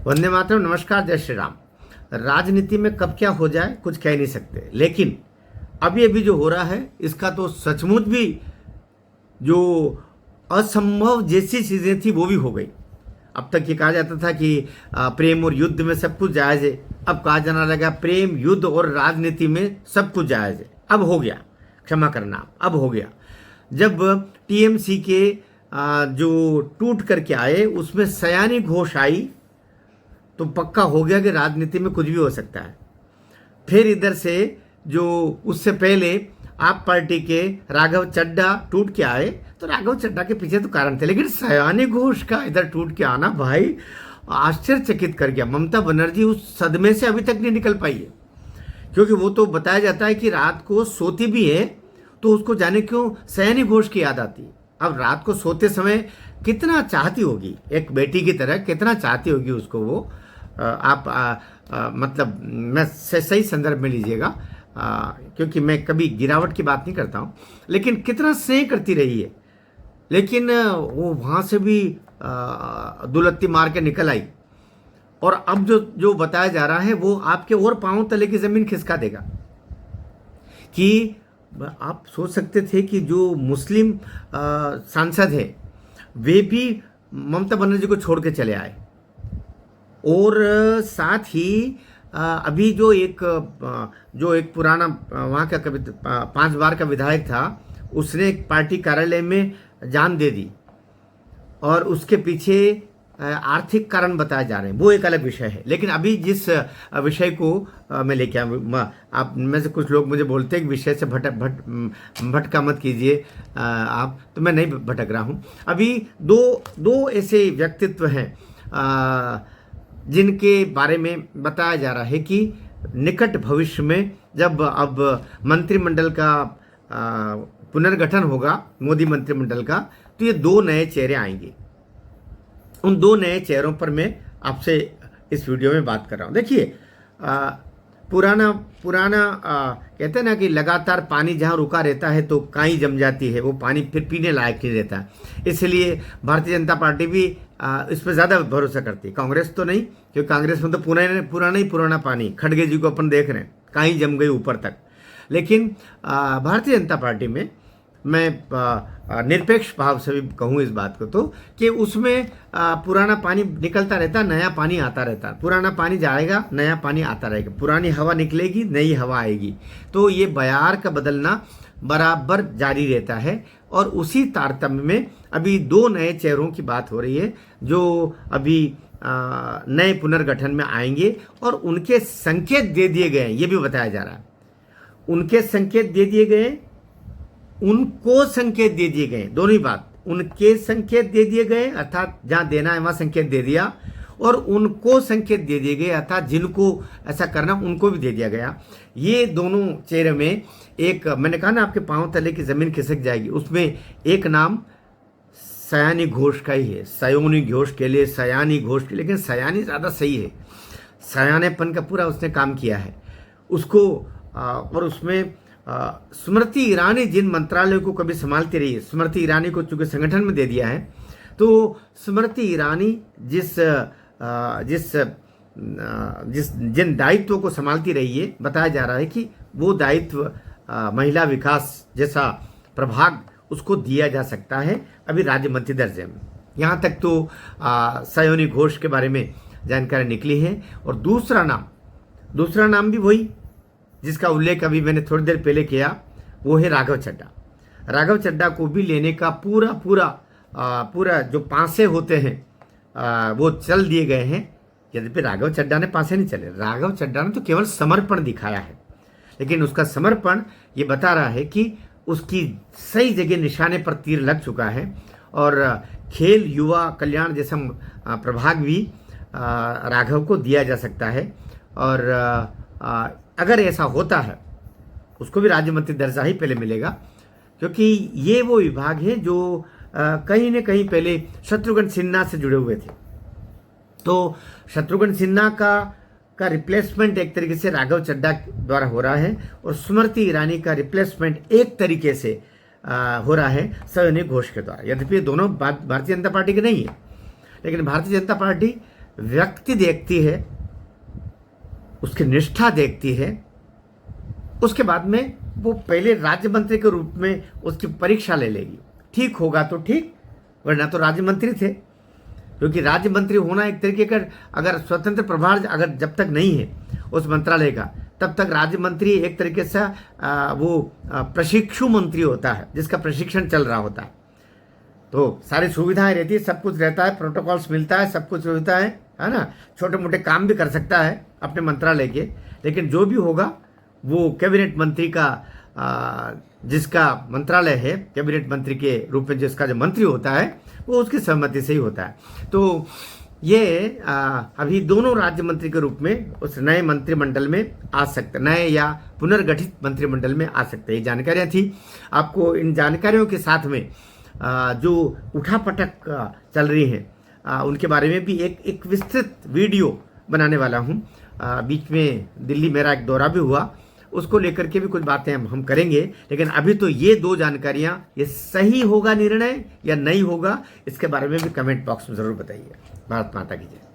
वंदे मातरम। नमस्कार, जय श्री राम। राजनीति में कब क्या हो जाए कुछ कह नहीं सकते, लेकिन अभी अभी जो हो रहा है इसका तो सचमुच भी जो असंभव जैसी चीजें थी वो भी हो गई। अब तक ये कहा जाता था कि प्रेम और युद्ध में सब कुछ जायज है। अब कहा जाने लगा प्रेम, युद्ध और राजनीति में सब कुछ जायज है। अब हो गया, क्षमा करना, अब हो गया। जब टीएमसी के जो टूट करके आए उसमें सयानी घोष आई तो पक्का हो गया कि राजनीति में कुछ भी हो सकता है। फिर इधर से जो उससे पहले आप पार्टी के राघव चड्ढा टूट के आए तो राघव चड्ढा के पीछे तो कारण थे, लेकिन सयानी घोष का इधर टूट के आना भाई आश्चर्यचकित कर गया। ममता बनर्जी उस सदमे से अभी तक नहीं निकल पाई है, क्योंकि वो तो बताया जाता है कि रात को सोती भी है तो उसको जाने क्यों सयानी घोष की याद आती है। अब रात को सोते समय कितना चाहती होगी, एक बेटी की तरह कितना चाहती होगी उसको वो। मतलब मैं सही संदर्भ में लीजिएगा, क्योंकि मैं कभी गिरावट की बात नहीं करता हूँ, लेकिन कितना स्नेह करती रही है। लेकिन वो वहाँ से भी दुलत्ती मार के निकल आई, और अब जो बताया जा रहा है वो आपके और पांव तले की जमीन खिसका देगा। कि आप सोच सकते थे कि जो मुस्लिम सांसद है वे भी ममता बनर्जी को छोड़ के चले आए, और साथ ही अभी जो एक पुराना वहाँ का कभी 5 बार का विधायक था, उसने एक पार्टी कार्यालय में जान दे दी, और उसके पीछे आर्थिक कारण बताए जा रहे हैं, वो एक अलग विषय है। लेकिन अभी जिस विषय को मैं लेके आया, आप में से कुछ लोग मुझे बोलते हैं कि विषय से भटका मत कीजिए आप, तो मैं नहीं भटक रहा हूँ। अभी दो ऐसे व्यक्तित्व हैं जिनके बारे में बताया जा रहा है कि निकट भविष्य में जब अब मंत्रिमंडल का पुनर्गठन होगा, मोदी मंत्रिमंडल का, तो ये 2 नए चेहरे आएंगे। उन 2 नए चेहरों पर मैं आपसे इस वीडियो में बात कर रहा हूँ। देखिए, पुराना कहते हैं ना कि लगातार पानी जहाँ रुका रहता है तो काई जम जाती है, वो पानी फिर पीने लायक नहीं रहता। इसलिए भारतीय जनता पार्टी भी इस पर ज़्यादा भरोसा करती है, कांग्रेस तो नहीं, क्योंकि कांग्रेस में तो पुराना पानी, खड़गे जी को अपन देख रहे हैं, काई जम गई ऊपर तक। लेकिन भारतीय जनता पार्टी में मैं निरपेक्ष भाव से भी कहूँ इस बात को, तो कि उसमें पुराना पानी निकलता रहता, नया पानी आता रहता। पुराना पानी जाएगा, नया पानी आता रहेगा, पुरानी हवा निकलेगी, नई हवा आएगी, तो ये बयार का बदलना बराबर जारी रहता है। और उसी तारतम्य में अभी 2 नए चेहरों की बात हो रही है जो अभी नए पुनर्गठन में आएंगे, और उनके संकेत दे दिए गए हैं, ये भी बताया जा रहा है। उनके संकेत दे दिए गए, उनको संकेत दे दिए गए, दोनों ही बात, उनके संकेत दे दिए गए अर्थात जहां देना है वहां संकेत दे दिया, और उनको संकेत दे दिए गए अर्थात जिनको ऐसा करना उनको भी दे दिया गया। ये दोनों चेहरे में एक, मैंने कहा ना आपके पांव तले की जमीन खिसक जाएगी, उसमें एक नाम सयानी घोष का ही है। सयोनी घोष के लिए सयानी घोष के, लेकिन सयानी ज़्यादा सही है, सयानेपन का पूरा उसने काम किया है उसको। और उसमें स्मृति ईरानी जिन मंत्रालयों को कभी संभालती रही है, स्मृति ईरानी को चूंकि संगठन में दे दिया है, तो स्मृति ईरानी जिन दायित्वों को संभालती रही है, बताया जा रहा है कि वो दायित्व महिला विकास जैसा प्रभाग उसको दिया जा सकता है अभी राज्य मंत्री दर्जे में। यहाँ तक तो सयोनी घोष के बारे में जानकारी निकली है। और दूसरा नाम भी वही जिसका उल्लेख अभी मैंने थोड़ी देर पहले किया, वो है राघव चड्ढा। राघव चड्ढा को भी लेने का पूरा जो पासे होते हैं वो चल दिए गए हैं। यद्यपि राघव चड्ढा ने पासे नहीं चले, राघव चड्ढा ने तो केवल समर्पण दिखाया है, लेकिन उसका समर्पण ये बता रहा है कि उसकी सही जगह निशाने पर तीर लग चुका है। और खेल युवा कल्याण जैसा प्रभाग भी राघव को दिया जा सकता है। और अगर ऐसा होता है उसको भी राज्य मंत्री दर्जा ही पहले मिलेगा, क्योंकि ये वो विभाग है जो कहीं न कहीं पहले शत्रुघ्न सिन्हा से जुड़े हुए थे। तो शत्रुघ्न सिन्हा का रिप्लेसमेंट एक तरीके से राघव चड्ढा द्वारा हो रहा है, और स्मृति ईरानी का रिप्लेसमेंट एक तरीके से हो रहा है सयोनी घोष के द्वारा। यद्यपि ये दोनों भारतीय जनता पार्टी के नहीं है, लेकिन भारतीय जनता पार्टी व्यक्ति देखती है, उसकी निष्ठा देखती है, उसके बाद में वो पहले राज्य मंत्री के रूप में उसकी परीक्षा ले लेगी। ठीक होगा तो ठीक, वरना तो राज्य मंत्री थे, क्योंकि राज्य मंत्री होना एक तरीके का, अगर स्वतंत्र प्रभार अगर जब तक नहीं है उस मंत्रालय का, तब तक राज्य मंत्री एक तरीके से वो प्रशिक्षु मंत्री होता है, जिसका प्रशिक्षण चल रहा होता है। तो सारी सुविधाएं रहती है, सब कुछ रहता है, प्रोटोकॉल्स मिलता है, सब कुछ होता है ना। छोटे मोटे काम भी कर सकता है अपने मंत्रालय के, लेकिन जो भी होगा वो कैबिनेट मंत्री का जिसका मंत्रालय है, कैबिनेट मंत्री के रूप में जिसका जो मंत्री होता है वो उसकी सहमति से ही होता है। तो ये अभी दोनों राज्य मंत्री के रूप में उस नए मंत्रिमंडल में आ सकते, नए या पुनर्गठित मंत्रिमंडल में आ सकते। ये जानकारियाँ थी। आपको इन जानकारियों के साथ में जो उठापटक चल रही हैं उनके बारे में भी एक विस्तृत वीडियो बनाने वाला हूँ। बीच में दिल्ली मेरा एक दौरा भी हुआ, उसको लेकर के भी कुछ बातें हम करेंगे। लेकिन अभी तो ये दो जानकारियाँ, ये सही होगा निर्णय या नहीं होगा, इसके बारे में भी कमेंट बॉक्स में ज़रूर बताइए। भारत माता की जय।